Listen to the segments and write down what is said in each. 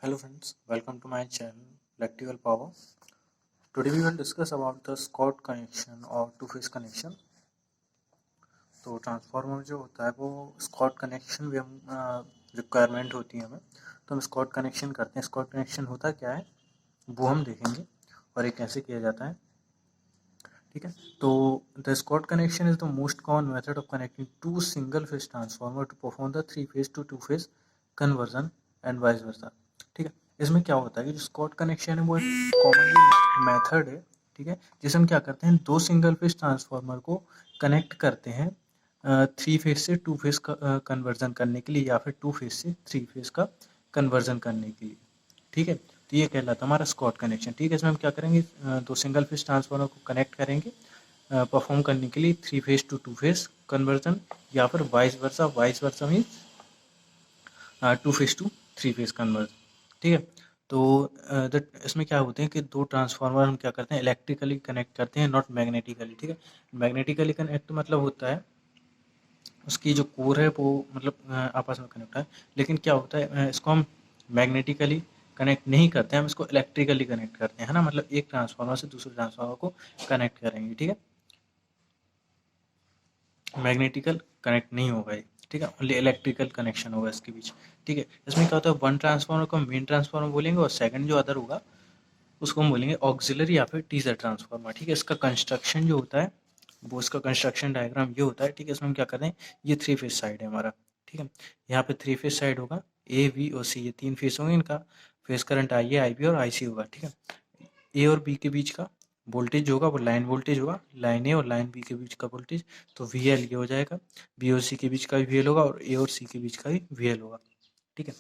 Hello friends, welcome to my channel Electrical Power. Today we will discuss about the Scott connection or two-phase connection. तो transformer जो होता है वो Scott connection भी हम requirement होती है हमें, तो हम स्कॉट कनेक्शन करते हैं. स्कॉट कनेक्शन होता क्या है वो हम देखेंगे और ये कैसे किया जाता है. ठीक है, तो the Scott connection is the most common method of connecting two single phase transformer to perform the three phase to phase conversion and vice versa. ठीक है, इसमें क्या होता है कि जो स्कॉट कनेक्शन है वो एक कॉमनली मेथड है. ठीक है, जिसे हम क्या करते हैं, दो सिंगल फेज ट्रांसफार्मर को कनेक्ट करते हैं थ्री फेज से टू फेज का कन्वर्जन करने के लिए या फिर टू फेज से थ्री फेज का कन्वर्जन करने के लिए. ठीक है, तो ये कहलाता है हमारा स्कॉट कनेक्शन. ठीक है, इसमें हम क्या करेंगे, दो सिंगल फेज ट्रांसफार्मर को कनेक्ट करेंगे परफॉर्म करने के लिए three phase to to phase conversion या फिर vice versa means two phase two three phase conversion. ठीक है, तो इसमें क्या होते हैं कि दो ट्रांसफार्मर हम क्या करते हैं, इलेक्ट्रिकली कनेक्ट करते हैं, नॉट मैग्नेटिकली. ठीक है, मैग्नेटिकली कनेक्ट मतलब होता है उसकी जो कोर है वो मतलब आपस में कनेक्ट है, लेकिन क्या होता है इसको हम मैग्नेटिकली कनेक्ट नहीं करते हैं, हम इसको इलेक्ट्रिकली कनेक्ट करते हैं, है ना. मतलब एक ट्रांसफार्मर से दूसरे ट्रांसफार्मर को कनेक्ट करेंगे. ठीक है, मैग्नेटिकल कनेक्ट नहीं होगा ये. ठीक है, ओनली इलेक्ट्रिकल कनेक्शन होगा इसके बीच. ठीक है, इसमें क्या होता है, वन ट्रांसफार्मर को मेन ट्रांसफार्मर बोलेंगे और सेकंड जो अदर होगा उसको हम बोलेंगे ऑक्सिलरी या फिर टीजर ट्रांसफार्मर. ठीक है, इसका कंस्ट्रक्शन जो होता है वो इसका कंस्ट्रक्शन डायग्राम ये होता है. ठीक है, इसमें हम क्या करते हैं, ये थ्री फेज साइड है हमारा. ठीक है, यहाँ पे थ्री फेज साइड होगा, ए बी और सी, ये तीन फेज होंगे, इनका phase current I a I b और आई सी होगा. ठीक है, ए और बी के बीच का वोल्टेज होगा वो लाइन वोल्टेज होगा, लाइन ए और लाइन बी के बीच का वोल्टेज तो वी एल ये हो जाएगा. बी और सी के बीच का भी वी एल होगा और ए और सी के बीच का भी वी एल होगा. ठीक है,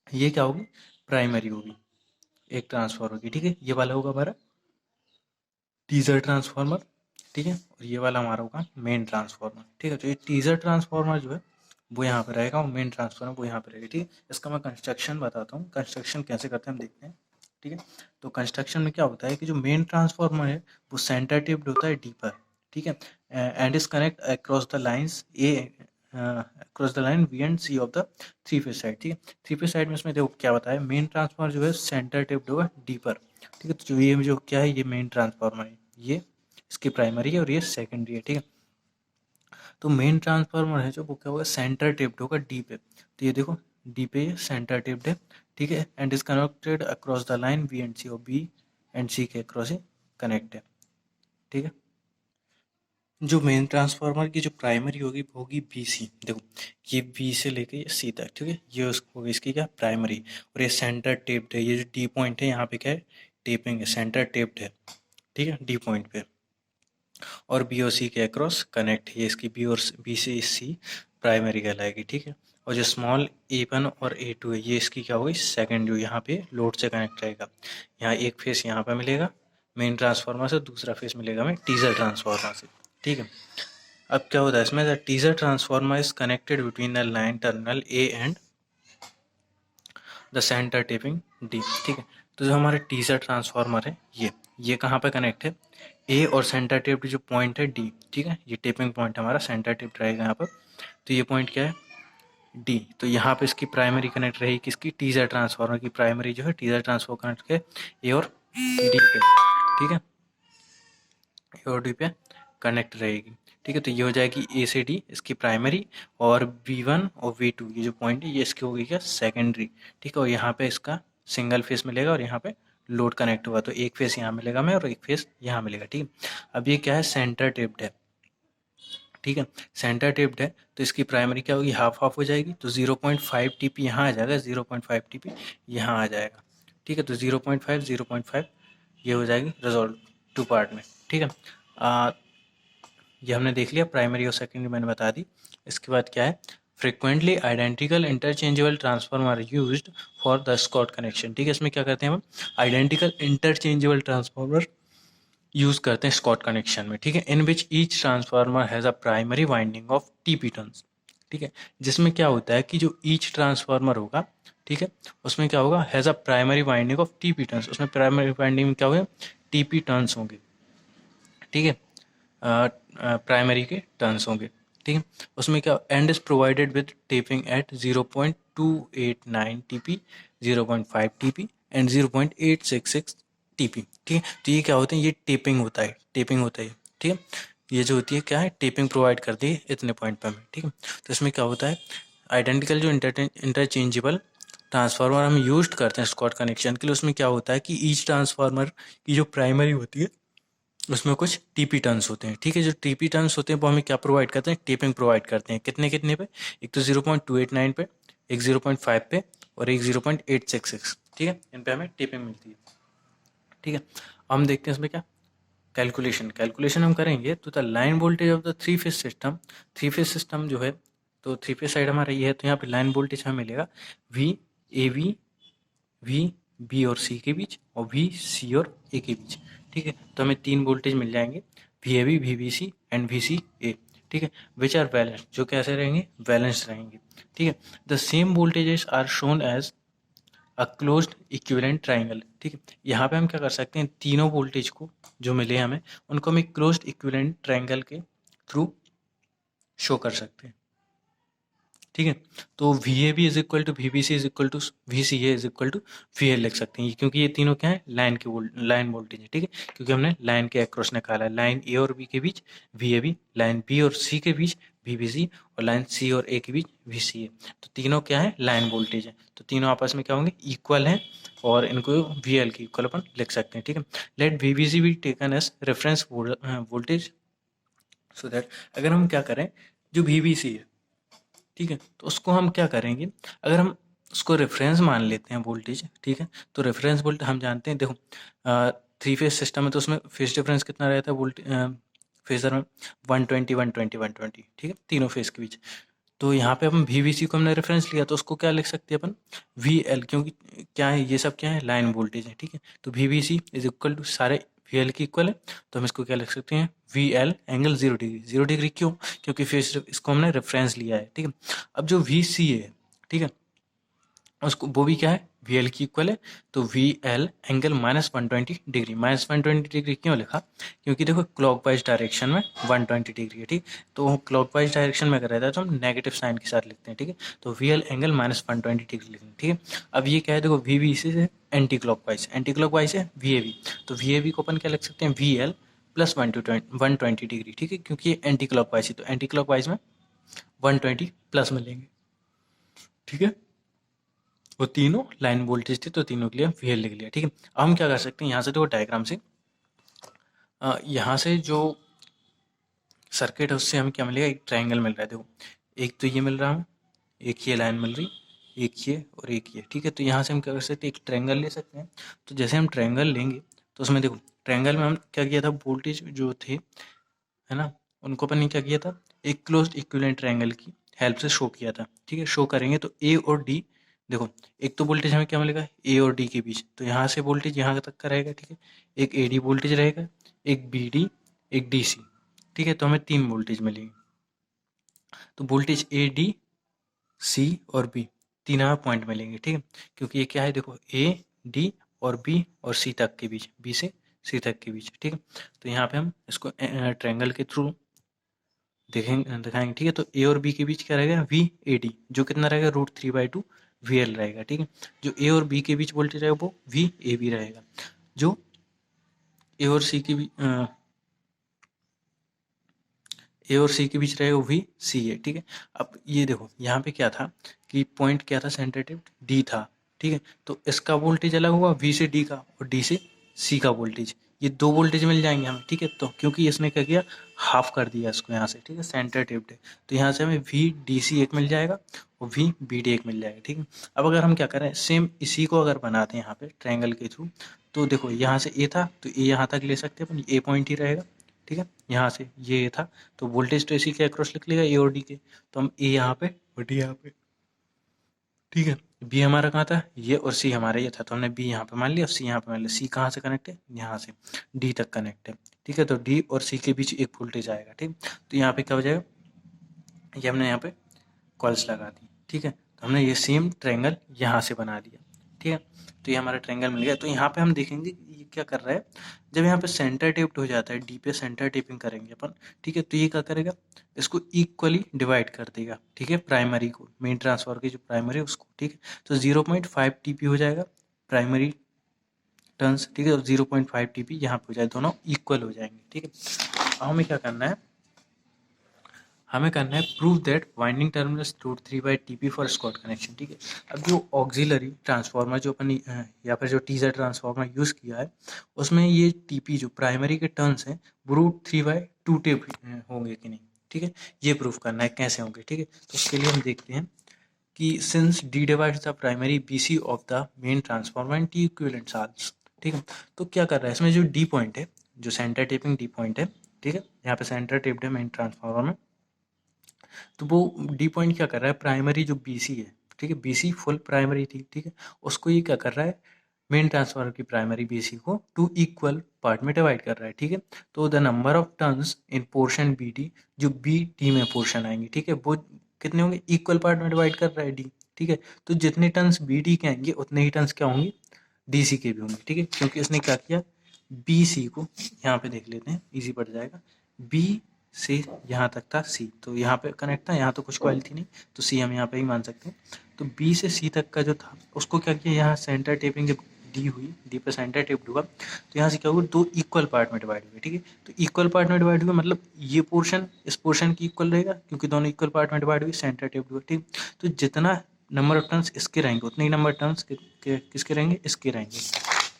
ये क्या होगी, प्राइमरी होगी, एक ट्रांसफार्मर की. ठीक है, ये वाला होगा हमारा टीजर ट्रांसफार्मर. ठीक है, और ये वाला हमारा होगा मेन ट्रांसफार्मर. ठीक है, तो ये टीजर ट्रांसफार्मर जो है वो यहाँ पे रहेगा और मेन ट्रांसफार्मर वो यहाँ पे रहेगा. ठीक है, इसका मैं कंस्ट्रक्शन बताता हूँ, कंस्ट्रक्शन कैसे करते हैं हम देखते हैं. ठीक है, तो कंस्ट्रक्शन में क्या होता है कि जो मेन ट्रांसफार्मर है वो सेंटर टिप्ड होता है डीपर. ठीक है, and is connect across the lines a across the line B and c of the three phase side. ठीक है, थ्री फेज साइड में इसमें देखो क्या बताया, मेन ट्रांसफार्मर जो है सेंटर टिप्ड होगा डीपर. ठीक है, तो जो ये जो क्या है, ये मेन ट्रांसफार्मर है, ये इसकी प्राइमरी है और ये सेकेंडरी है. ठीक है, तो मेन ट्रांसफार्मर है जो वो क्या होगा, सेंटर टिप्ड होगा डी पे. तो ये देखो डी पे ये सेंटर टिप्ड है. ठीक है, and is connected across the line B and C, और बी एंड सी के अक्रॉस ही कनेक्ट है. ठीक है, जो मेन ट्रांसफार्मर की जो प्राइमरी होगी वो होगी बी सी. देखो ये बी से लेके ये सी तक. ठीक है, ये उसको होगी इसकी क्या, प्राइमरी. और ये सेंटर टेप्ड है, ये जो डी पॉइंट है यहाँ पे क्या है, टेपिंग है, सेंटर टेप्ड है. ठीक है, डी पॉइंट पे, और बी और सी के अक्रॉस कनेक्ट है, ये इसकी बी और बी से सी प्राइमरी कहलाएगी. ठीक है, और जो स्मॉल ए1 और ए2 है ये इसकी क्या होगी, सेकंड, जो यहाँ पे लोड से कनेक्ट रहेगा. यहाँ एक फेस यहाँ पे मिलेगा मेन ट्रांसफार्मर से, दूसरा फेस मिलेगा हमें टीजर ट्रांसफार्मर से. ठीक है, अब क्या होता है इसमें, the teaser transformer is connected between the line terminal a and the centre tapping d. ठीक है, तो जो हमारे टीजर ट्रांसफार्मर है ये कहाँ पे कनेक्ट है, ए और सेंटर टेप्ड जो पॉइंट है डी. ठीक है, ये टेपिंग पॉइंट हमारा सेंटर टेप्ड रहेगा यहाँ पर. तो ये पॉइंट क्या है, डी. तो यहाँ पे इसकी प्राइमरी कनेक्ट रहेगी किसकी, टीजर ट्रांसफार्मर की प्राइमरी जो है टीजर ट्रांसफार्मर कनेक्ट है ए और डी पे. ठीक है, ए और डी पे कनेक्ट रहेगी. ठीक है, तो ये हो जाएगी ए से डी इसकी प्राइमरी, और V1 और V2 ये जो पॉइंट है ये इसकी होगी क्या, सेकेंडरी. ठीक है, और यहाँ पे इसका सिंगल फेस मिलेगा और यहाँ पे लोड कनेक्ट हुआ, तो एक फेस यहाँ मिलेगा हमें और एक फेस यहाँ मिलेगा. ठीक है, अब ये क्या है, सेंटर टेप्ड है. ठीक है, सेंटर टेप्ड है तो इसकी प्राइमरी क्या होगी, हाफ हाफ हो जाएगी, तो 0.5 TP यहाँ आ जाएगा, 0.5 TP यहाँ आ जाएगा. ठीक है, तो 0.5 ये हो जाएगी रिजॉल्व टू पार्ट में. ठीक है, ये हमने देख लिया, प्राइमरी और सेकेंडरी मैंने बता दी. इसके बाद क्या है, frequently identical interchangeable transformer used for the Scott connection. ठीक है, इसमें क्या करते हैं हम, आइडेंटिकल इंटरचेंजेबल ट्रांसफार्मर यूज करते हैं स्कॉट कनेक्शन में. ठीक है, in which each transformer has a primary winding of TP turns. ठीक है, जिसमें क्या होता है कि जो ईच ट्रांसफार्मर होगा, ठीक है, उसमें क्या होगा, has a primary winding of TP turns. उसमें प्राइमरी वाइंडिंग में क्या होगा, TP टर्न्स होंगे. ठीक है, प्राइमरी के टर्न्स होंगे. ठीक है, उसमें क्या, and is provided with tapping at 0.2 0.289 TP, 0.5 TP and 0.866 TP। ठीक है, तो ये क्या होते हैं, ये टेपिंग होता है, टेपिंग होता है। ठीक है, ये जो होती है क्या है, टेपिंग प्रोवाइड करती है इतने पॉइंट पे हमें। ठीक है, तो इसमें क्या होता है, आइडेंटिकल जो इंटरचेंजेबल ट्रांसफार्मर हम यूज करते हैं स्क्वाड कनेक्शन के लिए, उसमें क्या होता है कि ईच ट्रांसफार्मर की जो प्राइमरी होती है उसमें कुछ टीपी टर्न्स होते हैं। ठीक है, जो टीपी टर्न्स होते हैं वो हमें क्या प्रोवाइड करते हैं, टेपिंग प्रोवाइड करते हैं। कितने कितने पे, एक तो 0.289 पे, एक 0.5 पे और एक 0.866। ठीक है, इन पे हमें टेपिंग मिलती है। ठीक है, हम देखते हैं इसमें क्या कैलकुलेशन हम करेंगे। तो the line voltage of the three phase system जो है, तो थ्री फेज साइड हमारा ये है, तो यहाँ पे लाइन वोल्टेज हमें मिलेगा वी ए वी बी और सी के बीच और वी सी और ए के बीच। ठीक है, तो हमें तीन वोल्टेज मिल जाएंगे, V A V B C and V C A. ठीक है, विच आर बैलेंस, जो कैसे रहेंगे, बैलेंस रहेंगे। ठीक है, the same voltages are shown as a closed equivalent triangle. ठीक है, यहाँ पे हम क्या कर सकते हैं, तीनों वोल्टेज को जो मिले हमें उनको हम एक क्लोज्ड इक्विवेलेंट ट्राइंगल के थ्रू शो कर सकते हैं। ठीक है, तो V A b is equal to V B c is equal to V C a is equal to V l लिख सकते हैं, क्योंकि ये तीनों क्या है, लाइन वोल्टेज है। ठीक है, क्योंकि हमने लाइन के अक्रॉस निकाला है, लाइन ए और बी के बीच वी ए बी, लाइन बी और सी के बीच वी बी सी और लाइन सी और ए के बीच वी सी ए। तो तीनों क्या है, लाइन वोल्टेज है, तो तीनों आपस में क्या होंगे, इक्वल हैं और इनको वी एल के इक्वल अपन लिख सकते हैं। ठीक है, let V B c be taken as reference voltage, so that अगर हम क्या करें, जो वी बी सी है, ठीक है, तो उसको हम क्या करेंगे, अगर हम उसको रेफरेंस मान लेते हैं वोल्टेज। ठीक है, तो रेफरेंस वोल्टेज हम जानते हैं, देखो थ्री फेज सिस्टम है तो उसमें फेज डिफरेंस कितना रहता है वोल्टेज फेजर में, 120 120 120। ठीक है, तीनों फेज के बीच। तो यहाँ पे हम वी को हमने रेफरेंस लिया, तो उसको क्या लिख सकते हैं अपन, वी एल, क्योंकि क्या है, ये सब क्या है, लाइन वोल्टेज है। ठीक है, तो V c is equal to सारे वी एल के इक्वल है, तो हम इसको क्या लिख सकते हैं, V l angle 0 degree. 0 degree क्यों, क्योंकि फेस इसको हमने रेफरेंस लिया है। ठीक है, अब जो वी सी है, ठीक है, उसको वो भी क्या है, वी एल की इक्वल है, तो we l angle -120 degree. -120 degree क्यों लिखा, क्योंकि देखो क्लॉकवाइज डायरेक्शन में 120 डिग्री है। ठीक, तो क्लॉकवाइज डायरेक्शन में अगर रहता है तो हम नेगेटिव साइन के साथ लिखते हैं। ठीक है, तो वी एल एंगल -120 डिग्री लिखेंगे। ठीक है, अब ये क्या है, देखो वी बी से एंटी क्लॉकवाइज है वी ए बी, तो वी ए बी को अपन क्या लिख सकते हैं, वी एल प्लस 120 डिग्री। ठीक है, क्योंकि ये एंटी क्लॉकवाइज है, तो एंटी क्लॉकवाइज में 120 प्लस मिलेंगे। ठीक है, वो तीनों लाइन वोल्टेज थे, तो तीनों के लिए वी एल लिख लिया। ठीक है, अब हम क्या कर सकते हैं, यहाँ से देखो डायग्राम से, यहाँ से जो सर्किट है उससे हमें क्या मिलेगा, एक ट्रायंगल मिल रहा है। देखो एक तो ये मिल रहा है, एक ये लाइन मिल रही, एक ये और एक ये। ठीक है, तो यहाँ से हम क्या कर सकते हैं, एक ट्रायंगल ले सकते हैं। तो जैसे हम ट्रायंगल लेंगे तो उसमें देखो ट्रायंगल में हम क्या किया था, वोल्टेज जो थे, है ना, उनको अपन ने क्या किया था, एक क्लोज्ड इक्विवेलेंट ट्रायंगल की हेल्प से शो किया था। ठीक है, शो करेंगे तो ए और डी, देखो एक तो वोल्टेज हमें क्या मिलेगा, ए और डी के बीच, तो यहाँ से वोल्टेज यहाँ तक का रहेगा। ठीक है, एक ए डी वोल्टेज रहेगा, एक बी डी, एक डी सी। ठीक है, तो हमें तीन वोल्टेज मिलेंगे। तो वोल्टेज ए डी सी और बी, तीन हमें पॉइंट मिलेंगे। ठीक है, क्योंकि ये क्या है, देखो ए डी और बी और सी तक के बीच, बी से सी तक के बीच। ठीक है, तो यहाँ पे हम इसको ट्रायंगल के थ्रू दिखाएंगे। ठीक है, तो ए और बी के बीच क्या रहेगा, वी ए डी, जो कितना रहेगा, √3/2 वी एल रहेगा। ठीक है, जो ए और बी के बीच वोल्टेज रहेगा वो वी ए बी रहेगा, जो ए और सी के बीच ए और सी के बीच रहेगा वो वी सी है। ठीक है, अब ये देखो यहाँ पे क्या था कि पॉइंट क्या था, सेंटरटिव डी था। ठीक है, तो इसका वोल्टेज अलग हुआ वी से डी का, और डी से सी का वोल्टेज, ये दो वोल्टेज मिल जाएंगे हमें। ठीक है, तो क्योंकि इसने क्या किया, हाफ कर दिया इसको यहाँ से। ठीक है, सेंटर टेप्ड है, तो यहाँ से हमें वी डी सी एक मिल जाएगा और वी बी डी एक मिल जाएगा। ठीक है, अब अगर हम क्या करें, सेम इसी को अगर बनाते हैं यहाँ पे ट्रायंगल के थ्रू, तो देखो यहाँ से ए था तो ए यहाँ तक ले सकते हैं अपन, ए पॉइंट ही रहेगा। ठीक है, यहाँ से ये था, तो वोल्टेज तो इसी के अक्रॉस लिख लेगा, ए और डी के, तो हम ए यहाँ पे और डी यहाँ पे। ठीक है, बी हमारा कहाँ था, ये, और सी हमारा ये था, तो हमने बी यहाँ पे मान लिया, सी यहाँ पे मान लिया। सी कहाँ से कनेक्ट है, यहाँ से डी तक कनेक्ट है। ठीक है, तो डी और सी के बीच एक वोल्टेज आएगा। ठीक, तो यहाँ पे क्या हो जाएगा, ये हमने यहाँ पे कॉइल्स लगा दी। ठीक है, तो हमने ये सेम ट्रायंगल यहाँ से बना दिया। ठीक है। तो ये हमारा ट्रायंगल मिल गया। तो यहाँ पे हम देखेंगे ये क्या कर रहा है, जब यहाँ पे सेंटर टेप्ड हो जाता है, डी पे सेंटर टेपिंग करेंगे अपन, ठीक है, तो ये क्या करेगा, इसको इक्वली डिवाइड कर देगा, ठीक है, प्राइमरी को, मेन ट्रांसफार्मर की जो प्राइमरी है उसको, ठीक है। तो 0.5 TP हो जाएगा प्राइमरी टर्न्स, ठीक है, और 0.5 TP यहाँ पे हो जाए, दोनों इक्वल हो जाएंगे, ठीक है। अब हमें क्या करना है, हमें करना है prove that winding terminals to 3/TP for Scott connection, ठीक है। अब जो ऑक्सिलरी ट्रांसफार्मर जो अपन या फिर जो टीजर ट्रांसफार्मर यूज़ किया है, उसमें ये टीपी जो प्राइमरी के टर्न्स हैं वो √3/2 टेप होंगे कि नहीं, ठीक है। ये प्रूफ करना है कैसे होंगे, ठीक है। तो उसके लिए हम देखते हैं कि since D divides the primary BC of the main transformer and T equivalent arcs, ठीक है। तो क्या कर रहा है इसमें, जो डी पॉइंट है, जो सेंटर टेपिंग डी पॉइंट है, ठीक है, यहाँ पे सेंटर टेप्ड है मेन ट्रांसफार्मर में, तो वो डी पॉइंट क्या कर रहा है, प्राइमरी जो BC है, ठीक है, BC फुल प्राइमरी थी, ठीक है, उसको ये क्या कर रहा है, मेन ट्रांसफार्मर की प्राइमरी BC को 2 इक्वल पार्ट में डिवाइड कर रहा है, ठीक है। तो the number of turns in portion BD, जो BD में पोर्शन आएंगे, ठीक है, वो कितने होंगे, इक्वल पार्ट में डिवाइड कर रहा है D, ठीक है। तो जितने टर्न्स BD के आएंगे उतने ही टर्न्स क्या होंगे, DC के भी होंगे, ठीक है, क्योंकि इसने क्या किया, BC को यहाँ पे देख लेते हैं, इजी पड़ जाएगा, B से यहाँ तक था C, तो यहाँ पे कनेक्ट था, यहाँ तो कुछ कॉइल थी नहीं, तो C हम यहाँ पे ही मान सकते हैं। तो B से C तक का जो था उसको क्या किया, यहाँ सेंटर टेपिंग जब D हुई, D पे सेंटर टेप्ड हुआ, तो यहाँ से क्या हुआ, दो इक्वल पार्ट में डिवाइड हुए, ठीक है। तो इक्वल पार्ट में डिवाइड हुआ मतलब ये पोर्शन इस पोर्शन की इक्वल रहेगा, क्योंकि दोनों इक्वल पार्ट में डिवाइड हुए, सेंटर टेप्ड हुआ, ठीक। तो जितना नंबर ऑफ टर्न्स इसके रहेंगे उतने ही नंबर टर्न्स किसके रहेंगे, इसके रहेंगे,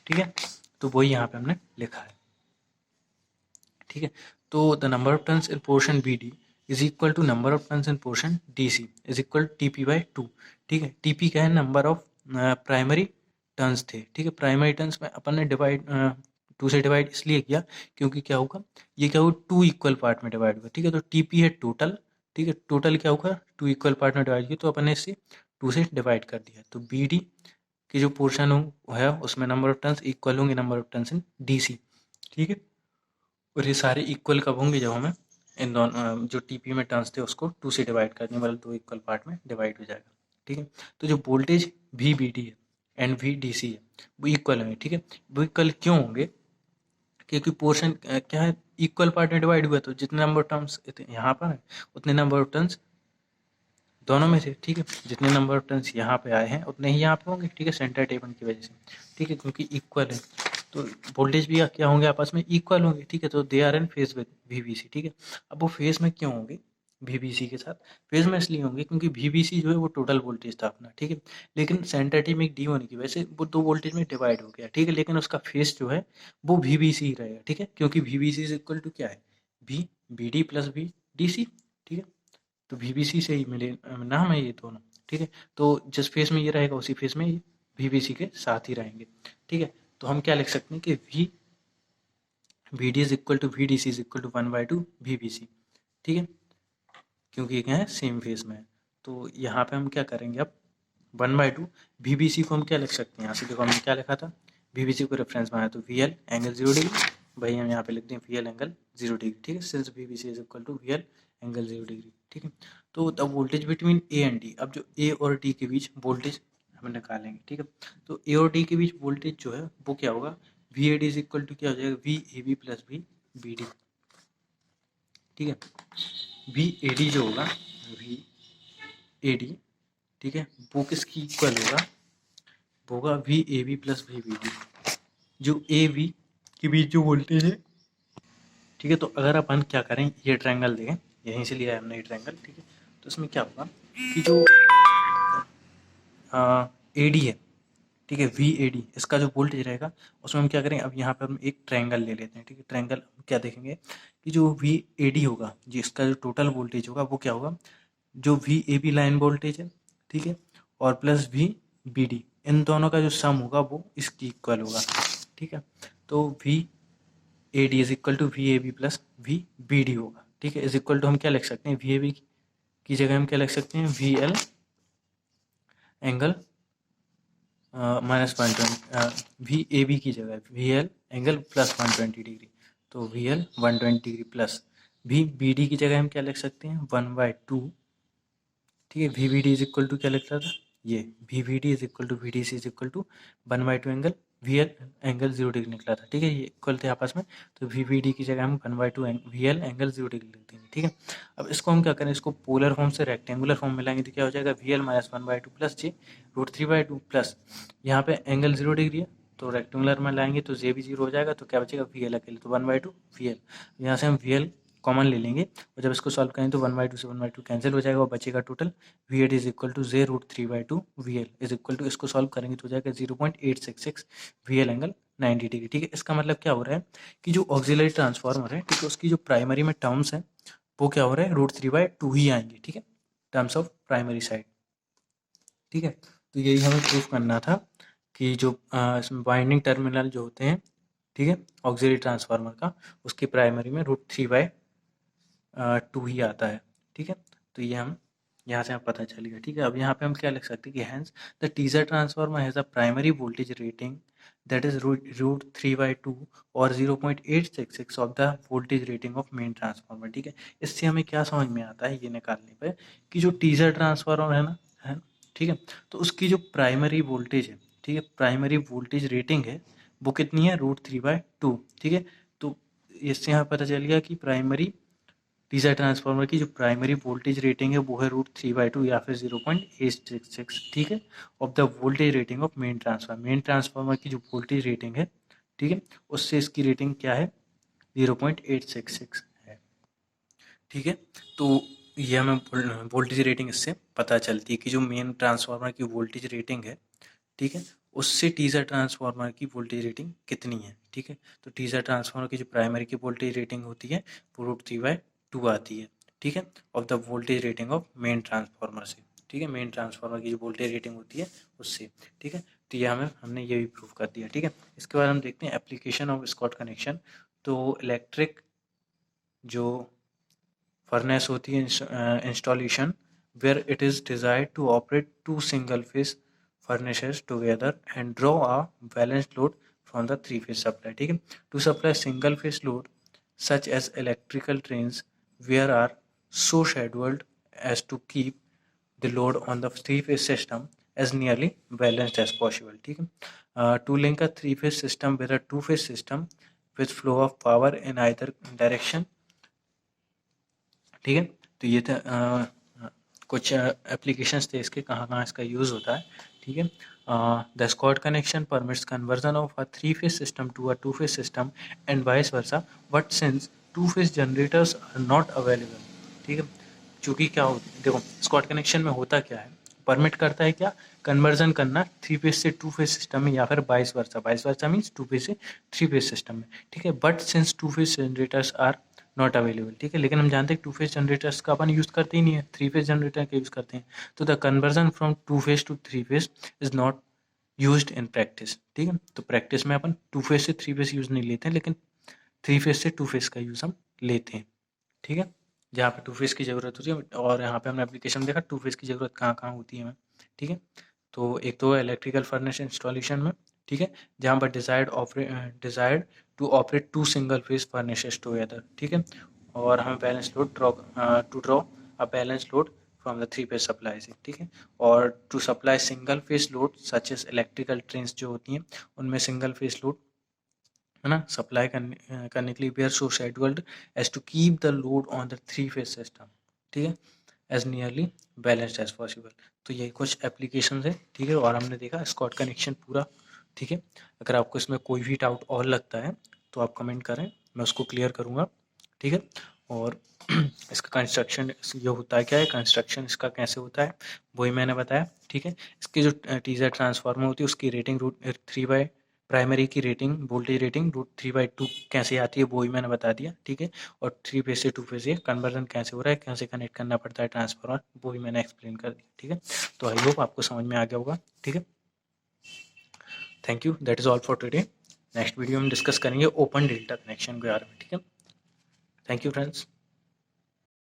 ठीक है। तो वही यहाँ पे हमने लिखा है, ठीक है। तो the number of turns in portion BD is equal to number of turns in portion DC is equal TP/2, ठीक है। TP क्या है, नंबर ऑफ प्राइमरी टर्न्स थे, ठीक है। प्राइमरी टर्न्स में अपन ने डिवाइड 2 से डिवाइड इसलिए किया क्योंकि क्या होगा, ये क्या होगा, 2 इक्वल पार्ट में डिवाइड हुआ, ठीक है। तो TP है टोटल, ठीक है, टोटल क्या होगा, 2 इक्वल पार्ट में डिवाइड किया, तो अपन ने इसे 2 से डिवाइड कर दिया। तो BD की जो पोर्शन है उसमें नंबर ऑफ टर्न्स इक्वल होंगे number of turns in DC, ठीक है। और ये सारे इक्वल कब होंगे, जब हमें इन दोनों जो TP में टर्न्स थे उसको 2 से डिवाइड करने, मतलब 2 इक्वल पार्ट में डिवाइड हो जाएगा, ठीक है। तो जो वोल्टेज VBD है एंड VDC है वो इक्वल होंगे, ठीक है। वो इक्वल क्यों होंगे, क्योंकि पोर्शन क्या है, इक्वल पार्ट में डिवाइड हुआ, तो जितने नंबर ऑफ टर्म्स यहाँ पर है उतने नंबर ऑफ टर्न्स दोनों में से, ठीक है। जितने नंबर ऑफ टर्न्स यहाँ पे आए हैं उतने ही यहाँ पे होंगे, ठीक है, सेंटर टेपन की वजह से, ठीक है, क्योंकि इक्वल है। तो वोल्टेज भी क्या होंगे, आपस में इक्वल होंगे, ठीक है। तो they are in phase with VBC, ठीक है। अब वो फेज में क्यों होंगे VBC के साथ, फेज में इसलिए होंगे क्योंकि VBC जो है वो टोटल वोल्टेज था अपना, ठीक है। लेकिन सेंटर टेपिंग D होने की वजह से वो 2 वोल्टेज में डिवाइड हो गया, ठीक है। लेकिन उसका फेज जो है वो VBC ही रहेगा, ठीक है, क्योंकि VBC इज इक्वल टू क्या है, VBD प्लस VDC, ठीक है। तो VBC से ही मिले नाम है ये दोनों, ठीक है। तो जिस फेस में ये रहेगा उसी फेस में ये VBC के साथ ही रहेंगे, ठीक है। तो हम क्या लिख सकते हैं कि VD is equal to VDC is equal to 1/2 VBC, ठीक है, क्योंकि ये क्या है, सेम फेस में है। तो यहाँ पे हम क्या करेंगे, अब 1/2 VBC को हम क्या लिख सकते हैं, यहाँ से देखो हमने क्या लिखा था, VBC को रेफरेंस बनाया तो VL एंगल 0 डिग्री, भाई हम यहाँ पे लिखते हैं VL एंगल 0 डिग्री, ठीक है, since VBC is equal to VL angle 0 degree, ठीक है। तो the voltage between A and D, अब जो A और D के बीच वोल्टेज हम निकालेंगे, ठीक है। तो A और D के बीच वोल्टेज जो है वो क्या होगा, VAD इज इक्वल टू क्या हो जाएगा, VAB प्लस VBD, ठीक है। VAD जो होगा VAD, ठीक है, वो किसकी इक्वल होगा, वो होगा VAB प्लस VBD, जो AB के बीच जो वोल्टेज है, ठीक है। तो अगर अपन क्या करें, ये ट्रायंगल देखें, यहीं से लिया है हमने ये ट्रायंगल, ठीक है। तो इसमें क्या होगा कि जो AD है, ठीक है, VAD इसका जो वोल्टेज रहेगा उसमें हम क्या करें, अब यहाँ पर हम एक ट्रायंगल ले लेते हैं, ठीक है। ट्रायंगल क्या देखेंगे कि जो VAD होगा, जिसका जो टोटल वोल्टेज होगा वो क्या होगा, जो VAB लाइन वोल्टेज है, ठीक है, और प्लस VBD, इन दोनों का जो सम होगा वो इसकी इक्वल होगा, ठीक है। तो VAD is equal to VAB plus VBD होगा, ठीक है। इज इक्वल टू हम क्या लिख सकते हैं, VAB की जगह हम क्या लिख सकते हैं, VL एंगल -120, VAB की जगह VL एंगल प्लस 120 डिग्री, तो VL 120 डिग्री प्लस VBD की जगह हम क्या लिख सकते हैं, 1/2, ठीक है। VBD इज इक्वल टू क्या लिख रहा था, ये VVD is equal to VDC is equal to 1/2 angle VL angle 0 degree निकला था, ठीक है, ये इक्वल थे आपस में, तो VVD की जगह हम 1/2 VL एंगल 0 डिग्री लिख देंगे, ठीक है। अब इसको हम क्या करें, इसको पोलर फॉर्म से रेक्टेंगुलर फॉर्म में लाएंगे तो क्या हो जाएगा, VL minus 1/2 plus J root 3/2 plus यहाँ पे एंगल 0 डिग्री है तो रेक्टेंगुलर में लाएंगे तो J भी 0 हो जाएगा, तो क्या बचेगा VL अकेले, तो 1/2 VL, यहाँ से हम VL कॉमन ले लेंगे और जब इसको सॉल्व करें तो 1/2 से 1/2 कैंसिल हो जाएगा और बचेगा total V8 is equal to J root 3/2 VL is equal to, इसको सॉल्व करेंगे तो हो जाएगा 0.866 VL एंगल 90 डिग्री, ठीक है। इसका मतलब क्या हो रहा है कि जो ऑक्सिलरी ट्रांसफार्मर है, ठीक है, उसकी जो प्राइमरी में टर्म्स है वो क्या हो रहा है, रूट 3/2 ही आएंगे, ठीक है, टर्म्स ऑफ प्राइमरी साइड, ठीक है। तो यही हमें प्रूफ करना था कि जो इसमें बाइंडिंग टर्मिनल जो होते हैं, ठीक है, ऑक्सिलरी ट्रांसफार्मर का, उसकी प्राइमरी में रूट 3/2 ही आता है, ठीक है। तो ये हम यहाँ से आप पता चलेगा, ठीक है। अब यहाँ पे हम क्या लिख सकते हैं कि hence the teaser transformer has a primary voltage rating that is root 3/2 और 0.866 of the voltage rating of main transformer, ठीक है। इससे हमें क्या समझ में आता है ये निकालने पे कि जो टीजर ट्रांसफार्मर है ना, है, ठीक है, तो उसकी जो प्राइमरी वोल्टेज है, ठीक है, प्राइमरी वोल्टेज रेटिंग है वो कितनी है, रूट 3/2, ठीक है। तो इससे यहाँ पता चल गया कि प्राइमरी टीजर ट्रांसफार्मर की जो प्राइमरी वोल्टेज रेटिंग है वो है रूट 3/2 या फिर 0.866, ठीक है, of the voltage rating of main transformer की जो वोल्टेज रेटिंग है, ठीक है, उससे इसकी रेटिंग क्या है, 0.866 है, ठीक है। तो ये हमें वोल्टेज रेटिंग इससे पता चलती है कि जो मेन ट्रांसफार्मर की वोल्टेज रेटिंग है, ठीक है, उससे टीजर ट्रांसफार्मर की वोल्टेज रेटिंग कितनी है, ठीक है। तो टीजर ट्रांसफार्मर की जो प्राइमरी की वोल्टेज रेटिंग होती है वो रूट 3/2 आती है, ठीक है, of the voltage rating of main transformer से, ठीक है, मेन ट्रांसफार्मर की जो वोल्टेज रेटिंग होती है उससे, ठीक है। तो ये हमने ये भी प्रूव कर दिया, ठीक है। इसके बाद हम देखते हैं एप्लीकेशन ऑफ स्कॉट कनेक्शन। तो इलेक्ट्रिक जो फर्नेस होती है installation where it is desired to operate two single phase furnaces together and draw a balanced load from the three phase supply, ठीक है। To supply single phase load such as electrical trains where are so scheduled as to keep the load on the three phase system as nearly balanced as possible, ठीक है। To link a three phase system with a two phase system with flow of power in either direction, ठीक है। तो ये था कुछ applications थे इसके, कहाँ कहाँ इसका यूज़ होता है, ठीक है। The Scott connection permits conversion of a three phase system to a two phase system and vice versa, but since two phase generators are not available, ठीक है। चूँकि क्या हो, देखो स्कॉट कनेक्शन में होता क्या है, परमिट करता है क्या, कन्वर्जन करना थ्री फेज से टू फेज सिस्टम में या फिर vice versa means two phase से थ्री फेज सिस्टम में, ठीक है। But since two phase generators are not available, ठीक है, लेकिन हम जानते हैं टू फेज जनरेटर्स का अपन यूज़ करते ही नहीं है, थ्री फेज जनरेटर का यूज़ करते हैं, तो the conversion from two phase two three phase is not used in practice, ठीक है। तो प्रैक्टिस में अपन टू फेज से थ्री फेज यूज़ नहीं लेते हैं, लेकिन थ्री फेज से टू फेज का यूज़ हम लेते हैं, ठीक है, जहाँ पे टू फेज की ज़रूरत होती है। और यहाँ पे हमने एप्लीकेशन देखा टू फेज की ज़रूरत कहाँ कहाँ होती है हमें, ठीक है। तो एक तो इलेक्ट्रिकल फर्नेस इंस्टॉलेशन में, ठीक है, जहाँ पर desired to operate two single phase furnaces together, ठीक है, और हमें balance load draw a balance load from the three phase supply से, ठीक है। और to supply single phase load such as electrical trains जो होती हैं उनमें सिंगल फेज लोड है ना सप्लाई करने के लिए we are so scheduled as to keep the load on the three phase system, ठीक है, as nearly balanced as possible. तो ये कुछ एप्लीकेशन है, ठीक है, और हमने देखा स्कॉट कनेक्शन पूरा, ठीक है। अगर आपको इसमें कोई भी डाउट और लगता है तो आप कमेंट करें, मैं उसको क्लियर करूँगा, ठीक है। और इसका कंस्ट्रक्शन ये होता है क्या है, कंस्ट्रक्शन इसका कैसे होता है वही मैंने बताया, ठीक है। इसकी जो टीजर ट्रांसफार्मर होती है उसकी रेटिंग रूट 3/, प्राइमरी की रेटिंग वोल्टेज रेटिंग रूट 3/2 कैसे आती है वो ही मैंने बता दिया, ठीक है। और थ्री फेज से टू फेज कन्वर्जन कैसे हो रहा है, कैसे कनेक्ट करना पड़ता है ट्रांसफार्मर, वो भी मैंने एक्सप्लेन कर दिया, ठीक है। तो आई होप आपको समझ में आ गया होगा, ठीक है। Thank you, that is all for today. Next video में डिस्कस करेंगे ओपन डेल्टा कनेक्शन के बारे में, ठीक है। Thank you friends.